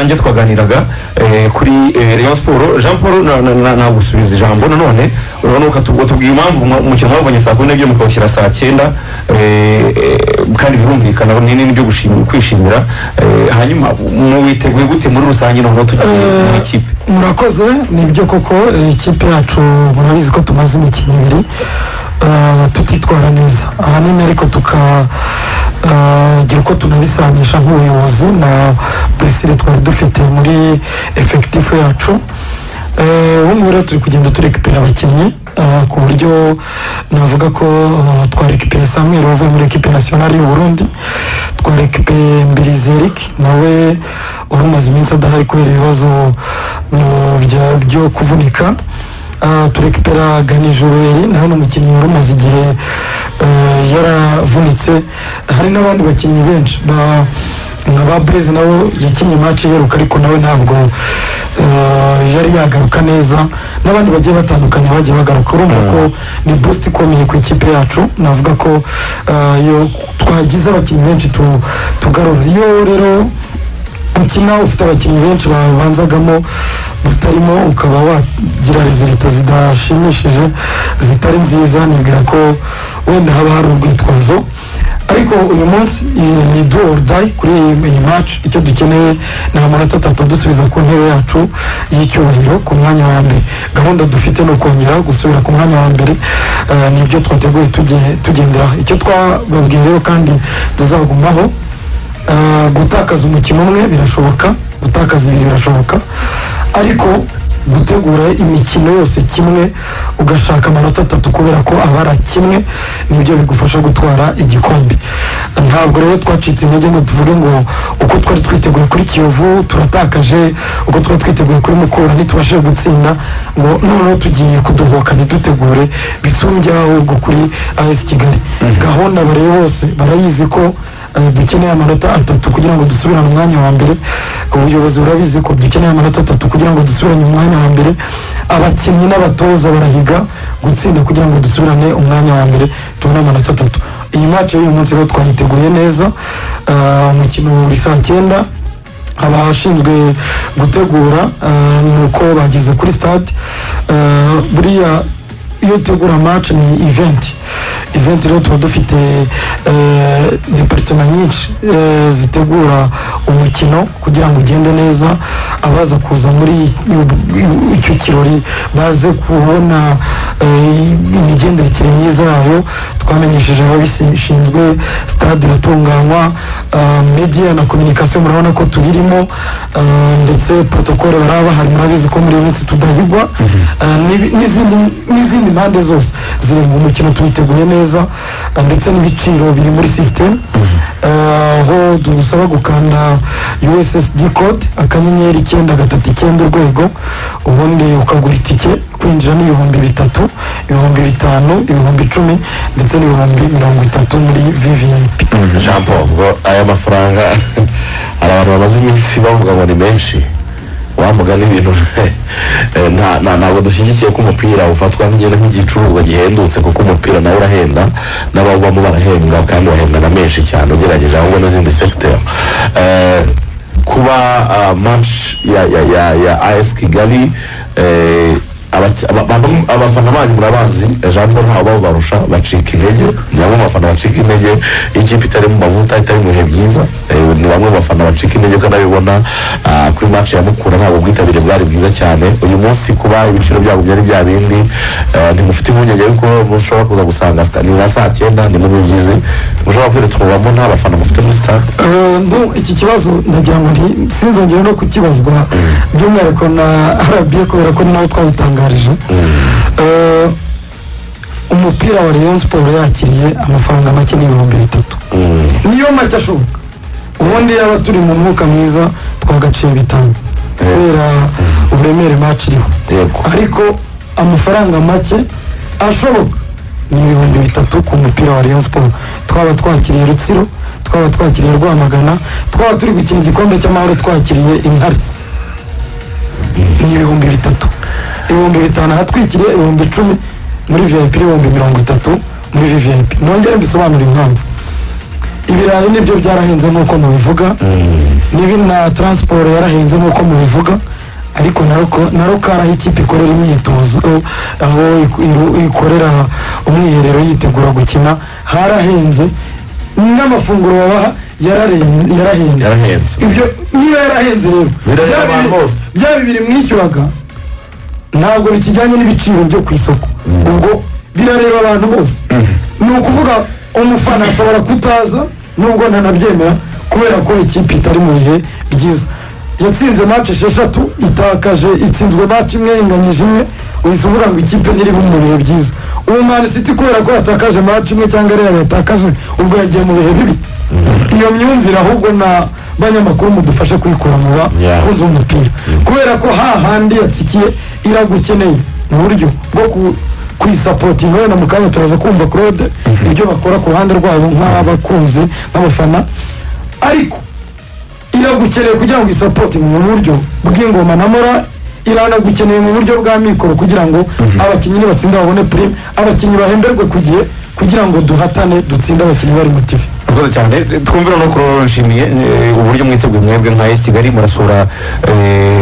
ange twaganiraga kuri Rayon Sport. Jean Paul na gusubiza ijambo none urabona ukatubwiye impamvu umukino wabonye saa 12 mukawushyira saa 9 kandi birumvikana nini byo kwishimira. Hanyuma muwiteguye gute muri rusange no tugiye mu ikipe? Murakoze, nibyo koko ikipe yacu murabizi ko tumaze imikino ibiri tutitwara neza ahanini, ariko tukagira uko tunabisanisha nk'ubuyobozi na blessure twari dufite muri effectif yacu. Ubu rero turi kugenda turekipera abakinnyi ku buryo navuga ko twarekipera Samuel wavuye muri equipe nationale y'u Burundi, twarekipera Mbirizerik nawe urumaze iminsi adahari kubera ibibazo byo kuvunika. Turekipera Ganijureri nawe n'umukinnyi urumaze igihe yaravunitse. Hari n'abandi bakinnyi benshi nka Blaise nawe yakinnye match yeruka ariko nawe ntabwo yari yagaruka neza, n'abandi bagiye batandukanye bagiye bagaruka. Urumva ko ni boost ikomeye ku ikipe yacu. Navuga ko yo twagize abakinnyi benshi tugarura. Iyo rero ukina ufite abakinnyi benshi babanzagamo batarimo ukaba wagira resultat zidashimishije zitari nziza, nibwira ko wenda haba hari urwitwazo. Ariko uyu munsi ni do or die kuri iyi match. Icyo dukeneye ni amanota 3 dusubiza ku ntebe yacu y'icyubahiro ku mwanya wa mbere. Gahunda dufite no kongera gusubira ku mwanya wa mbere, nibyo twateguye tugendera. Icyo twababwiye rero kandi tuzagumaho, gutakaza umukino umwe birashoboka, gutakaza ibiri birashoboka, ariko gutegura imikino yose kimwe ugashaka amanota 3 kubera ko abara kimwe nibyo bigufasha gutwara igikombe. Ntabwo rero twacitse intege ngo tuvuge ngo uko twari twiteguye kuri Kiyovu turatakaje, uko twari twiteguye kuri Mukura ntitubashije gutsinda ngo noneho tugiye kudohoka ntidutegure bisumbye ahubwo kuri AS Kigali. Gahunda bareye bose barayizi ko dukeneye amanota 3 kugira ngo dusubirane umwanya wa mbere. Ubuyobozi burabizi ko dukeneye amanota 3 kugira ngo dusubirane umwanya wa mbere. Abakinnyi n'abatoza barahiga gutsinda kugira ngo dusubirane umwanya wa mbere tubone amanota 3. Iyi match y'uyu munsi rero twayiteguye neza. Umukino uri saa 9, abashinzwe gutegura nuko bageze kuri stade. Buriya iyo tegura match ni event rero tuba dufite departement nyinshi zitegura umukino kugira ngo ugende neza. Abaza kuza muri icyo kirori baze kubona imigenderekere myiza yayo. Twamenyesheje ababishinzwe, stade iratunganywa, media na communication murabona ko tubirimo, ndetse protocole baraba hari. Murabizi ko muri minsi tudahigwa n'izindi mpande zose ziri mu mukino tuyiteguye neza, ndetse n'ibiciro biri muri system. Aho dusaba gukanda USSD code akanyenyeri 939 urwego, ubundi ukagura itike kwinjira n'ibihumbi 3, ibihumbi 5, ibihumbi 10 ndetse n'ibihumbi 30 muri VVIP. Jean Paul, aya mafaranga abantu bamaze iminsi bavuga ngo ni menshi, wavuga n'ibintu ntabwo dushyigikiye ko umupira ufatwa nk'igicuruzwa gihendutse, kuko umupira nawe urahenda n'abavamo barahembwa kandi bahembwa na menshi cyane ugerageje ahubwo n'izindi secteur. Kuba match ya AS Kigali, abafana banyu murabazi, Jean Paul ntaho barusha bacika intege. Ni bamwe abafana bacika intege ikipe itari mu mavuta, itari mu bihe byiza. Ni bamwe abafana bacika intege kandi abibona kuri match ya Mukura ntabwo bwitabire bwari bwiza cyane. Uyu munsi kuba ibiciro byabo byari bya bindi, ntimufite impungenge yuko mushobora kuza gusanga ni na saa 9 ni mu byizi mushobora kwiretwamo nta bafana mufite muri stade? Iki kibazo ndagira ngo sinzongere no kukibazwa by'umwihariko na RBA kubera ko nawe twabitangarije. Umupira wa Rayon Sport yakiriye amafaranga make n'ibihumbi 3, niyo make ashoboka. Ubundi yaba turi mu mwuka mwiza twagaciye 5 kubera uburemere match iriho, ariko amafaranga make ashoboka ni ibihumbi 3 ku mupira wa Rayon Sport. Twaba twakiriye Rutsiro, twaba twakiriye Rwamagana, twaba turi gukina igikombe cy'amahoro twakiriye Intare, ni ibihumbi 3. Ibihumbi 5 hatwikiriye ibihumbi 10 muri VIP, ibihumbi 30 muri VIP. Nongere mbisobanura impamvu. ibirayi nibyo byarahenze nk'uko mubivuga n'ibi na transport yarahenze nk'uko mubivuga ariko na rokara aho ikipe ikorera imyitozo aho ikorera umwiherero yitegura gukina harahenze n'amafunguro babaha yarahenze ibyo niba yarahenze rero bya bibiri mwishyuraga ntabwo bikijyanye n'ibiciro byo ku isoko ubwo birareba abantu bose ni ukuvuga umufana ashobora kutaza nubwo ntanabyemera kubera ko ikipe itari mu bihe byiza yatsinze match 6 itakaje itsinzwe match imwe inganyije imwe uhise uvuga ngo ikipe ntiri mu bihe byiza ubu Man City kubera ko yatakaje match imwe cyangwa Real yatakaje ubwo yagiye mu bihe bibi iyo myumvire ahubwo na banyamakuru mudufashe kuyikura mu bakunzi b'umupira kubera ko hahandi yatsikiye iragukeneye mu buryo bwo kuyisapotinga wenda mu kanya turaza kumva Claude ibyo bakora ku ruhande rwabo nk'abakunzi n'abafana ariko iragukeneye kugira ngo isapotinge mu buryo bw'ingoma na mora iranagukeneye mu buryo bwa mikoro kugira ngo abakinnyi nibatsinda babone prime abakinnyi bahemberwe ku gihe kugira ngo duhatane dutsinde abakinnyi bari motive murakoze cyane twumvira no kurashimiye uburyo mwiteguye mwebwe nka Kigali murasura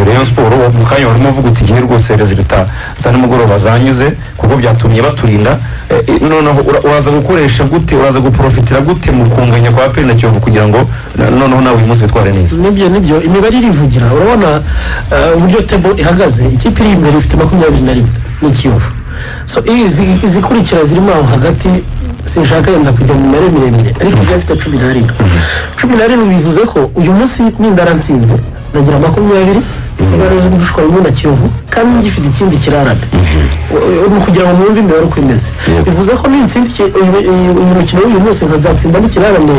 Rayon Sport mu kanya warimo uvuga uti gihe rwose resultat za nimugoroba zanyuze kuko byatumye baturinda noneho uraza gukoresha gute uraza guprofitira gute mu kunganya kwa Aperi na Kiyovu kugira ngo noneho nawe uyu munsi bitware neza nibyo imibare irivugira urabona uburyo table ihagaze ikipe iri imbere ifite 21 ni Kiyovu so izikurikira zirimo aho hagati sinshaka yenda kujya mu mare miremire ariko byafite 17 bivuze ko uyu munsi n'indaransinze nagira 20 isigara y'udushwa na Kiyovu kandi ngifite ikindi kirarana kugira ngo mwumve imibare uko imeze bivuze ko n'intsinzi umukino w'uyu munsi nkazatsinda n'ikirarane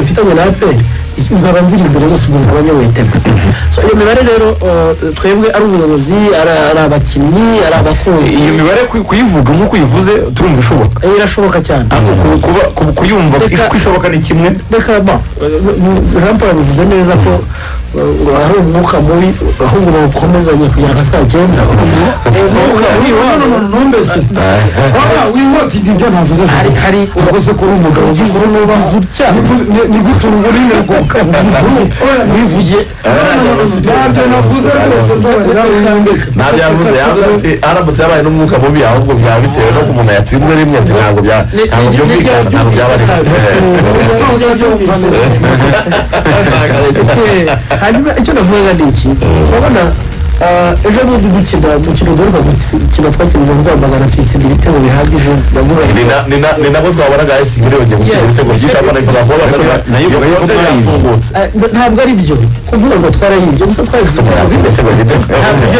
ifitanye na Aperi izaba nziri imbere zose ubuza abanyawetemba so iyo mibare rero twebwe ari ubuyobozi ari abakinnyi ari abakunzi iyo mibare kuyivuga nk'uko uyivuze turumva ishoboka irashoboka cyane kuyumva kwishoboka ni kimwe reka Jean Paul bivuze neza ko hari umwuka mubi ahubwo bakomezanye kugira ngo asacyenda ntumbeshye wihoti ibyo navuze hari urakoze kuri umugabo uzurya ni gute ururimi rwoka wivuye ntabyo navuze rwose ntabyo yavuze ati aramutse yabaye n'umwuka mubi ahubwo byaba bitewe no umuntu yatsinzwe rimwe ati ntabwo byumvikana ntabwo byaba ari hanyuma icyo navuga ni iki urabona ejo bundi dukina umukino ugaruka gukina twakinira u Rwamagana twitsinda ibitego bihagije ni nabo twabonaga Kigali bagiye gukina ibitego byinshi abana bifuza kuba ntabwo ari byo kuvuga ngo twarayibye gusa twabifite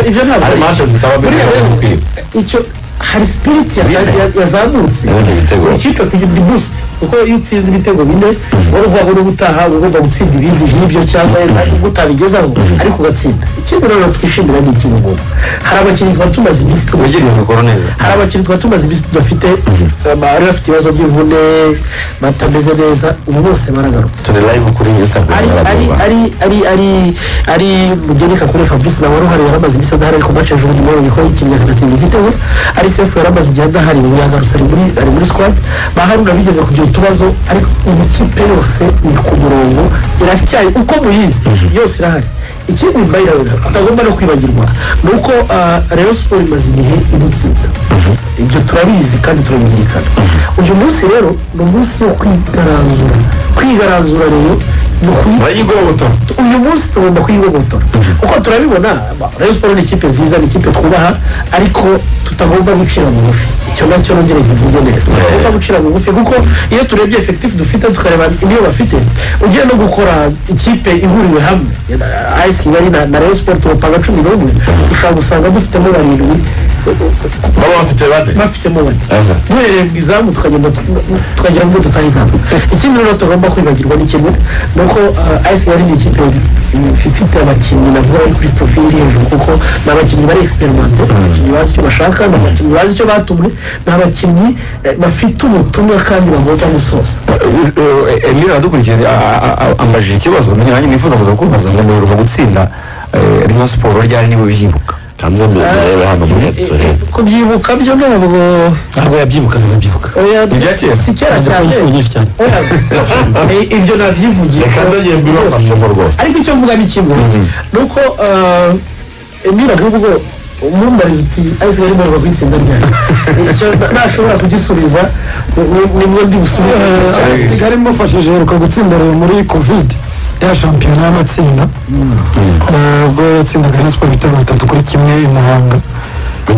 ibyo ntabwo icyo hari spirit yazamutse ikipe kugira di boost kuko iyo utsinze ibitego bine uruva ngo ubutaha ugomba gutsinda ibindi nk'ibyo cyangwa gutabigezaho ariko ugatsinda ikindi rero twishimira ni iki ngo hari abakinnyi twari tumaze iminsi twegeriye mikoro neza hari abakinnyi twari tumaze iminsi dufite bari bafite ibibazo by'imvune batameze neza ubu bose baragarutse turi live kuri Instagram ari mugenika kuri Fabrice na waruhari yaramaze iminsi adahari ariko match ejo nyuma y'uko ikinnye agatsinda igitego ari sefu yaramaze igihe adahari ubu yagarutse ari muri squad baharuna bigeze kugira utubazo ariko ikipe yose iri ku murongo iracyaye uko muyizi yose irahari ikindi mbayira utagomba no kwibagirwa nuko Rayon Sport imaze igihe idutsinda ibyo turabizi kandi turabizirikana uyu munsi rero ni umunsi wo kwigaranzura rero uyu munsi tugomba kuyigobotora uko turabibona Rayon Sport ni ikipe nziza ni ikipe twubaha ariko tutagomba gucira bugufi icyo nacyo nongere nkivuge neza tutagomba gucira bugufi kuko iyo turebye effectif dufite tukareba niyo bafite ugiye no gukora ikipe ihuriwe hamwe AS Kigali na Rayon Sport bapanga 11 ushaka gusanga dufitemo barindwi bafitemo bane duhereye mu izamu tukagira ngo tutayizamu ikindi rero tugomba kwibagirwa ni kimwe nuko AS Kigali ni ikipe ifite abakinnyi navuga bari kuri profil hejuru kuko n'abakinnyi bari experimente abakinnyi bazi icyo bashaka n'abakinnyi bazi icyo batumwe n'abakinnyi bafite ubutumwa kandi bagomba gusoza Emile adukurikiye amajije ikibazo nanjye nifuza kuza kubaza ngo muheruka gutsinda Rayon Sport ryari niwe byibuka kanze mbere hano muri episode kubyibuka byo ntabwo yabyibuka ntibabyibuka ibya kera si kera cyane ibyo nabyivugiye reka nzongere mbibafashemo rwose ariko icyo mvuga ni kimwe ni uko Emile ahubwo umumbariza uti ahise yari murwa ku itsinda ryanjye icyo ntashobora kugisubiza nimwe ndi gusubiza Kigali mufashije heruka gutsinda muri covid ya shampiyona y'amatsinda ubwo yatsindaga Rayon Sports ibitego 3-1 i Muhanga 3-2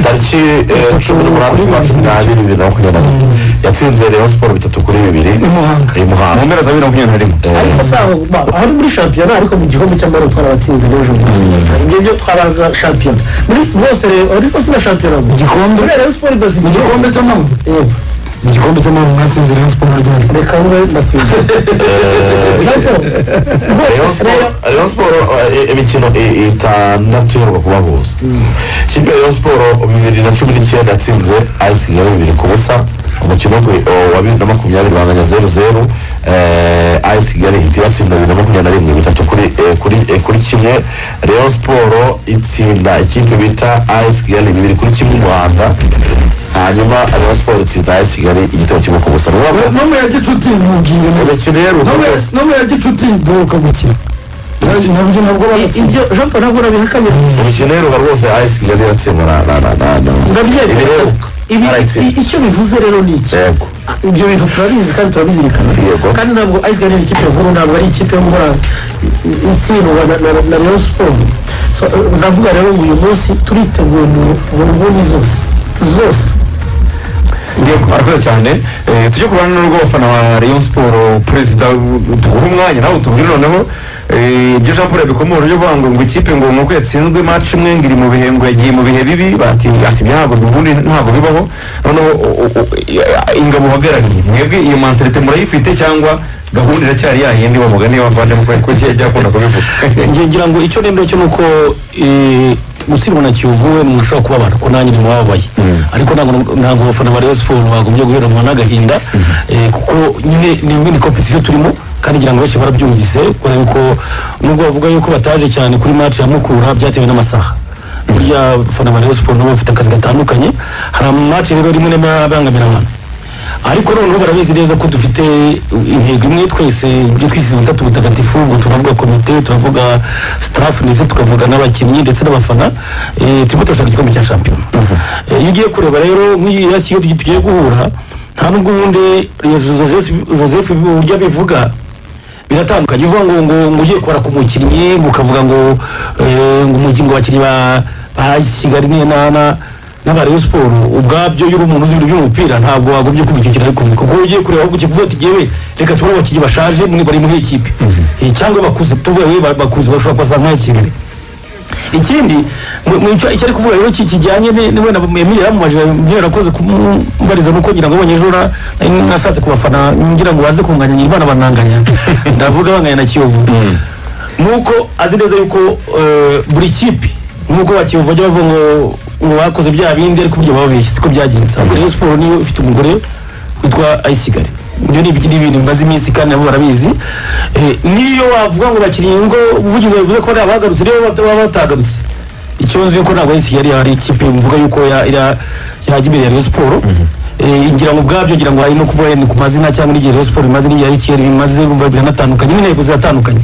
tariki 18/12/2020 yatsinze Rayon Sports 3-2 i Muhanga mu mpera za 2021 ariko saho aho muri shampiyona ariko mu gikombe cy'amahoro twarabatsinze n'ejo ibyo byo twaraga shampiyona muri bose rero ariko sina shampiyona igikombe Rayon Sports bazi igikombe cy'amahoro igikombe cy'amahoro mwatsinze Rayon Sports ryari reka nze ndakwiye Rayon Sports imikino 6 iheruka kubahuza ikipe ya Rayon Sports 2019 yatsinze AS Kigali 2-0 umukino wa 2020 banganya 0-0 AS Kigali ihita yatsinda 2021 kuri kimwe Rayon Sports itsinda ikipe bita AS Kigali 2-1 Muhanga hanyuma Rayon Sports itsinda AS Kigali igitego kimwe ku busa no ya gicuti mubwiye no ya gicuti duka gukina nabwo ibyo Jean Paul ntabwo nabihakanye umukino rero rwose AS Kigali yatsinda icyo bivuze rero ni iki ibyo bintu turabizi kandi turabizirikana kandi ntabwo AS Kigali ni ikipe nkuru ntabwo ari ikipe yo guhora itsindwa na Rayon Sports ndavuga rero uyu munsi turiteguye mu nguni zose arakoze cyane tujye kubana n'urwo abafana wa Rayon Sports perezida duha umwanya nawe tubwire noneho ibyo Jean Paul yabikomora byo kuvuga ngo ikipe ngo nuko yatsinzwe match imwe ngiri mu bihe ngo yagiye mu bihe bibi bati ntabwo ubundi ntabwo bibaho noneho ingabo uhagarariye mwebwe iyo mentalite murayifite cyangwa gahunda iracyari yayindi bavuga niba bavanye mu kwezi kugiye cyakunda kubivuga ngira ngo icyo nemera cyo nuko gutsindwa na Kiyovu we mushobora kubabara ko nanjye ni mubabaye ariko ntabwo abafana ba Rayon Sports bagombye guheranwa n'agahinda kuko nyine ni competition turimo kandi ngira ngo benshi barabyumvise kubera yuko nubwo bavuga yuko bataje cyane kuri match ya Mukura byatewe n'amasaha burya abafana ba Rayon Sports nabo bafite akazi gatandukanye hari match rero rimwe n'abangamira abantu ariko noneho barabizi neza ko dufite intego imwe twese ibyo twisize bitatu butagatifu ngo turavuga komite turavuga staff ndetse tukavuga n'abakinnyi ndetse n'abafana turimo turashaka igikombe cya shampiyona iyo ugiye kureba rero nk'iyi yasiyo tugiye guhura nta nubwo ubundi Joseph uburyo abivuga biratandukanye uvuga ngo ugiye kubara ku mukinnyi ukavuga ngo umukingo abakinnyi ba Kigali n'aba Rayon Sports ubwabyo y'uri umuntu uzi ibintu by'umupira ntabwo wagombye kubigira ariko kuvuga kuko ugiye kureba ahubwo kivuga ati yewe reka tubone abakinnyi bashaje mwe bari muri ikipe cyangwa bakuze tuvuye bakuze bashobora kuza nka Kigali ikindi icyo ari kuvuga rero kijyanye niwe na Emile yamumajije yarakoze kumbariza nuko ngira ngo abonye ejo nasatse kubafana ngira ngo baze kunganya Imana bananganya ndavuga banganya na Kiyovu nuko azi neza yuko buri kipe nuko bakiyovu bajya bavuga ngo bakoze bya bindi ariko buryo babeshye siko byagenze ahubwo Rayon Sports niyo ufite umugore witwa AS Kigali ibyo ni ibintu bimaze iminsi kandi nabo barabizi niyo wavuga ngo bakinnyi ngo uvugize bivuze ko abagarutse niyo baba batagarutse icyo nzi yuko ntabwo AS Kigali yari ikipe mvuga yuko yajya imbere ya Rayon Sports ngira ngo ubwabyo ngira ngo hari no kuvuga ku mazina cyangwa n'igihe Rayon Sports imaze n'igihe Kigali bimaze bumva biranatandukanye n'intego ziratandukanye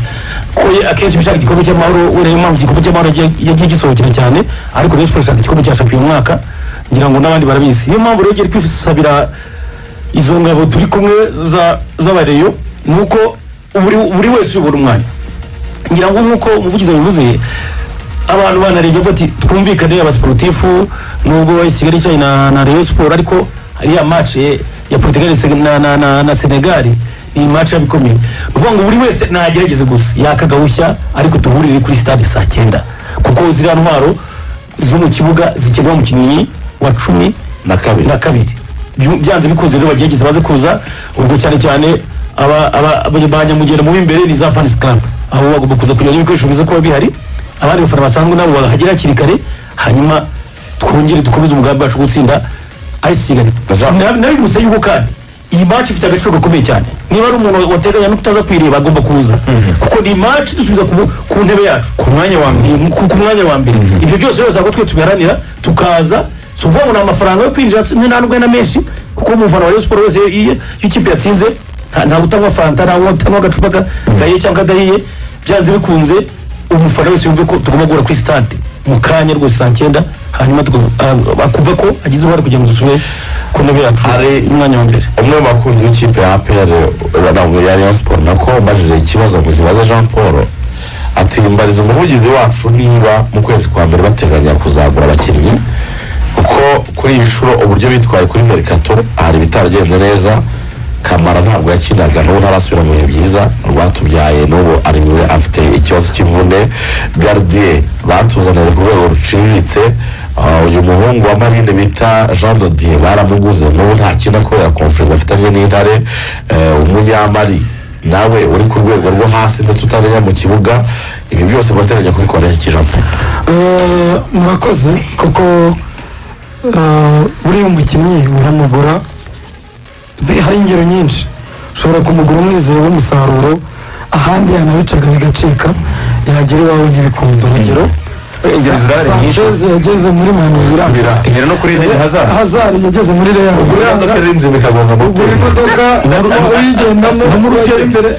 ko akenshi bishaka igikombe cy'amahoro ureba impamvu igikombe cy'amahoro yagiye gisohokera cyane ariko Rayon Sports ishaka igikombe cya shampiyona umwaka ngira ngo n'abandi barabizi niyo mpamvu rero ugiye kwisabira izo ngabo turi kumwe z'abareyo nuko buri wese uyobora umwanya ngira ngo nk'uko umuvugizi yabivuze abantu banarebye bati twumvikane abasportifu nubwo Kigali cyane na Rayon Sports ariko hariya match ya Portugal na Senegal ni match yabikomeye uvuga ngo buri wese nagerageze gusa yakagahushya ariko tuhurire kuri stade saa 9 kuko ziriya ntwaro zo mu kibuga zikenwa mu kinnyi wa 12 byanze bikunze rero bagegeze baze kuza ubwo cyane abanyamugenda mu imbere ni za fans club aho bagomba kuza kugira ibikoresho biza kuba bihari abandi bafana basanzwe nabo bahagera hakiri kare hanyuma twongere dukomeze umugambi wacu gutsinda AS Kigali nabiguse yuko kandi iyi match ifite agaciro gakomeye cyane niba ari umuntu wateganya no kutaza kwireba agomba kuza kuko ni match dusubiza ku ntebe yacu ku mwanya wa mbere ku mwanya wa mbere ibyo byose rero zako twe tubiharanira tukaza suvuga ngo amafaranga yo kwinjira ntanubwo na menshi kuko umufana wa Rayon Sport wese iyo ikipe yatsinze nta gutanga fanta nta gutanga agacupa gahiye cyangwa kadahiye byanze bikunze umufana wese yumve ko tugomba guhura kuri stade mu kanya rwose saa 9 hanyuma akumva ko agize uruhare kugira ngo dusubire ku ntebe yacu hari umwanya wa mbere umwe mu bakunzi b'ikipe ya APR ya Rayon Sport nako mbajije ikibazo ngo kibaza Jean Paul ati mbariza umuvugizi wacu niba mu kwezi kwa mbere bateganya kuzagura abakinnyi kuko kuri iyi nshuro uburyo bitwaye kuri Mercato hari bitaragenze neza Kamara ntabwo yakinaga n'ubu ntarasubira mu bihe byiza rwatubyaye n'ubu ari afite ikibazo cy'imvune Gardien batuzaniye ku rwego ruciriritse uyu muhungu wa Marine bita Jean Dodier baramuguze n'ubu ntakina kubera conflict bafitanye n'Intare umunyamari nawe uri ku rwego rwo hasi ndetse utarajya mu kibuga ibi byose bateganya kubikora ikijambo murakoze kuko buriya umukinnyi uramugura hari ingero nyinshi ushobora kumugura umwizero w'umusaruro ahandi yanabicaga bigacika yagera iwawe ntibikunda urugero Sanchez yageze muri mani birambira no kuri Hazard yageze muri Real ugura imodoka uyigendamo n'umurusiya imbere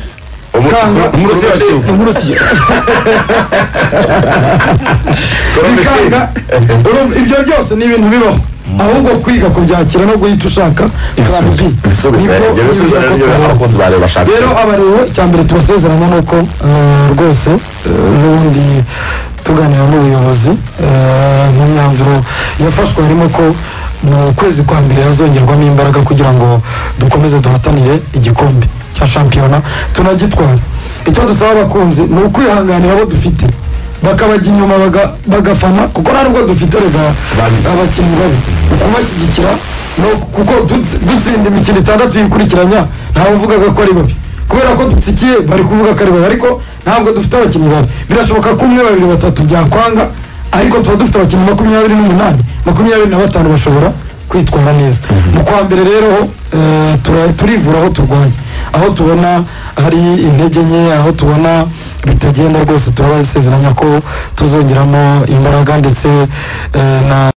ibyo byose ni ibintu bibaho ahubwo kwiga kubyakira no guhita ushaka rero abareba icyambere tubasezeranya nuko rwose n'ubundi tuganira n'ubuyobozi nk'imyanzuro yafashwe harimo ko mu kwezi kwa mbere hazongerwamo imbaraga kugira ngo dukomeze duhatanire igikombe cya shampiyona tunagitwara icyo dusaba abakunzi ni ukwihanganira abo dufite bakabajya inyuma bagafana kuko ntabwo dufite rega abakinnyi babi ukubashyigikira kuko dutsinda imikino 6 yikurikiranya ntawe uvugaga ko ari babi kubera ko dutsikiye bari kuvuga ko ari babi ariko ntabwo dufite abakinnyi babi birashoboka ko 1 2 3 byakwanga ariko tuba dufite abakinnyi 28 25 bashobora kwitwara neza mu kwa mbere rero turivura aho turwaye aho tubona hari intege nke aho tubona bitagenda rwose turabasezeranya ko tuzongeramo imbaraga ndetse na